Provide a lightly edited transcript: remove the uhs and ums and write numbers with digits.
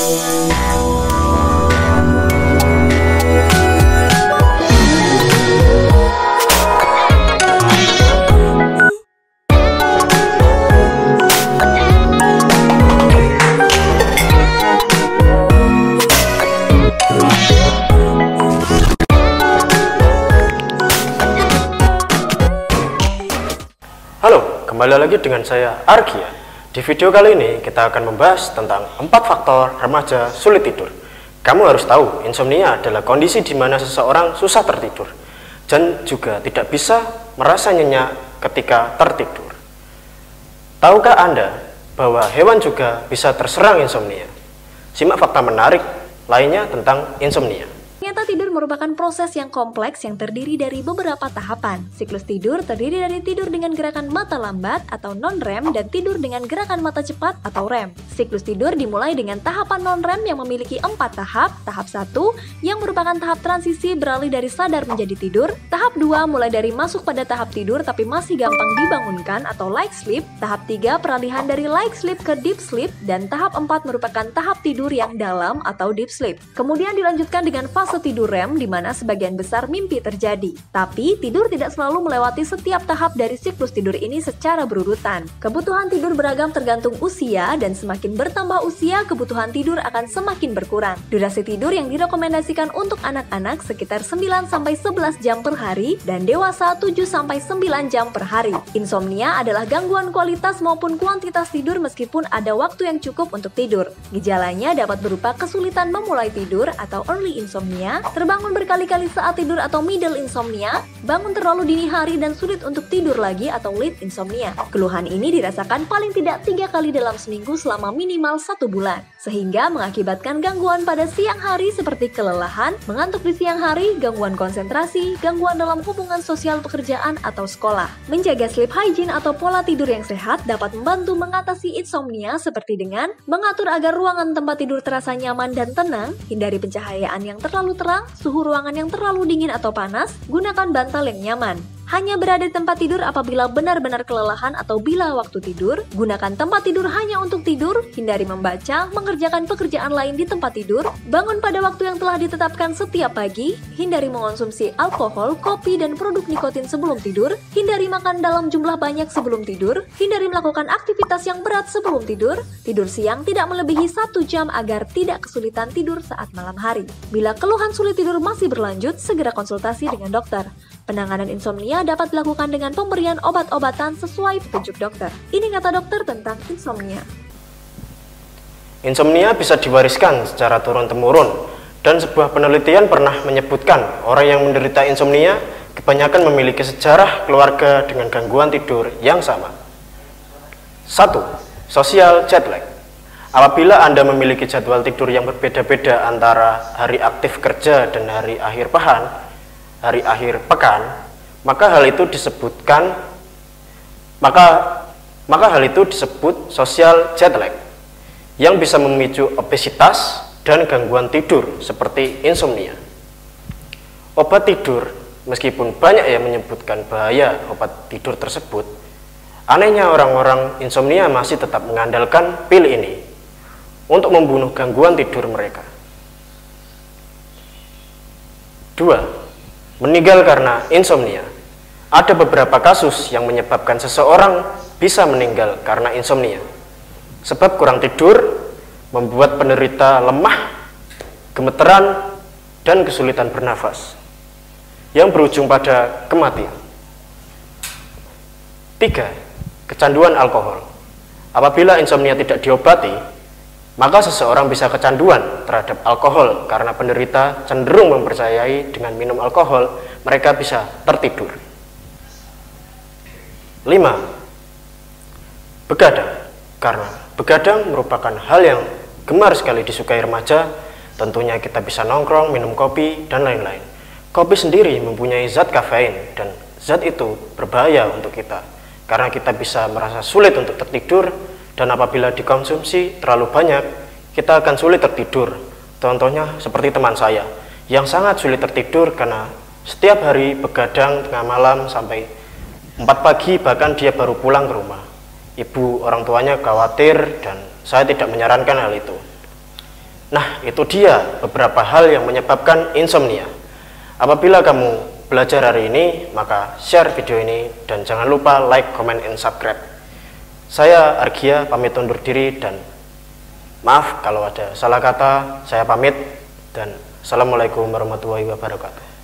Halo, kembali lagi dengan saya Argia. Di video kali ini kita akan membahas tentang 4 faktor remaja sulit tidur. Kamu harus tahu, insomnia adalah kondisi di mana seseorang susah tertidur dan juga tidak bisa merasa nyenyak ketika tertidur. Tahukah Anda bahwa hewan juga bisa terserang insomnia? Simak fakta menarik lainnya tentang insomnia. Ternyata tidur merupakan proses yang kompleks yang terdiri dari beberapa tahapan. Siklus tidur terdiri dari tidur dengan gerakan mata lambat atau non-REM dan tidur dengan gerakan mata cepat atau REM. Siklus tidur dimulai dengan tahapan non-REM yang memiliki 4 tahap. Tahap 1 yang merupakan tahap transisi beralih dari sadar menjadi tidur. Tahap 2 mulai dari masuk pada tahap tidur tapi masih gampang dibangunkan atau light sleep. Tahap 3 peralihan dari light sleep ke deep sleep. Dan tahap 4 merupakan tahap tidur yang dalam atau deep sleep. Kemudian dilanjutkan dengan fase tidur REM di mana sebagian besar mimpi terjadi. Tapi tidur tidak selalu melewati setiap tahap dari siklus tidur ini secara berurutan. Kebutuhan tidur beragam tergantung usia dan semakin bertambah usia kebutuhan tidur akan semakin berkurang. Durasi tidur yang direkomendasikan untuk anak-anak sekitar 9-11 jam per hari dan dewasa 7-9 jam per hari. Insomnia adalah gangguan kualitas maupun kuantitas tidur meskipun ada waktu yang cukup untuk tidur. Gejalanya dapat berupa kesulitan memulai tidur atau early insomnia, terbangun berkali-kali saat tidur atau middle insomnia, bangun terlalu dini hari dan sulit untuk tidur lagi atau late insomnia. Keluhan ini dirasakan paling tidak 3 kali dalam seminggu selama minimal 1 bulan, sehingga mengakibatkan gangguan pada siang hari seperti kelelahan, mengantuk di siang hari, gangguan konsentrasi, gangguan dalam hubungan sosial pekerjaan atau sekolah. Menjaga sleep hygiene atau pola tidur yang sehat dapat membantu mengatasi insomnia seperti dengan mengatur agar ruangan tempat tidur terasa nyaman dan tenang, hindari pencahayaan yang terlalu terang, suhu ruangan yang terlalu dingin atau panas, gunakan bantal yang nyaman. Hanya berada di tempat tidur apabila benar-benar kelelahan atau bila waktu tidur. Gunakan tempat tidur hanya untuk tidur, hindari membaca, mengerjakan pekerjaan lain di tempat tidur, bangun pada waktu yang telah ditetapkan setiap pagi, hindari mengonsumsi alkohol, kopi, dan produk nikotin sebelum tidur, hindari makan dalam jumlah banyak sebelum tidur, hindari melakukan aktivitas yang berat sebelum tidur, tidur siang tidak melebihi 1 jam agar tidak kesulitan tidur saat malam hari. Bila keluhan sulit tidur masih berlanjut, segera konsultasi dengan dokter. Penanganan insomnia dapat dilakukan dengan pemberian obat-obatan sesuai petunjuk dokter. Ini kata dokter tentang insomnia. Insomnia bisa diwariskan secara turun-temurun, dan sebuah penelitian pernah menyebutkan orang yang menderita insomnia kebanyakan memiliki sejarah keluarga dengan gangguan tidur yang sama. 1. Sosial jet lag. Apabila Anda memiliki jadwal tidur yang berbeda-beda antara hari aktif kerja dan hari akhir pekan, maka hal itu disebut sosial jet lag yang bisa memicu obesitas dan gangguan tidur seperti insomnia. Obat tidur, meskipun banyak yang menyebutkan bahaya obat tidur tersebut, anehnya orang-orang insomnia masih tetap mengandalkan pil ini untuk membunuh gangguan tidur mereka. 2. Meninggal karena insomnia. Ada beberapa kasus yang menyebabkan seseorang bisa meninggal karena insomnia. Sebab kurang tidur membuat penderita lemah, gemeteran, dan kesulitan bernafas, yang berujung pada kematian. 3. Kecanduan alkohol. Apabila insomnia tidak diobati, maka seseorang bisa kecanduan terhadap alkohol karena penderita cenderung mempercayai dengan minum alkohol mereka bisa tertidur. 5. Begadang. Karena begadang merupakan hal yang gemar sekali disukai remaja, tentunya kita bisa nongkrong, minum kopi, dan lain-lain. Kopi sendiri mempunyai zat kafein dan zat itu berbahaya untuk kita karena kita bisa merasa sulit untuk tertidur. Dan apabila dikonsumsi terlalu banyak, kita akan sulit tertidur. Contohnya seperti teman saya yang sangat sulit tertidur karena setiap hari begadang tengah malam sampai 4 pagi, bahkan dia baru pulang ke rumah. Ibu orang tuanya khawatir dan saya tidak menyarankan hal itu. Nah, itu dia beberapa hal yang menyebabkan insomnia. Apabila kamu belajar hari ini, maka share video ini dan jangan lupa like, comment, and subscribe. Saya Argia pamit undur diri dan maaf kalau ada salah kata. Saya pamit dan assalamualaikum warahmatullahi wabarakatuh.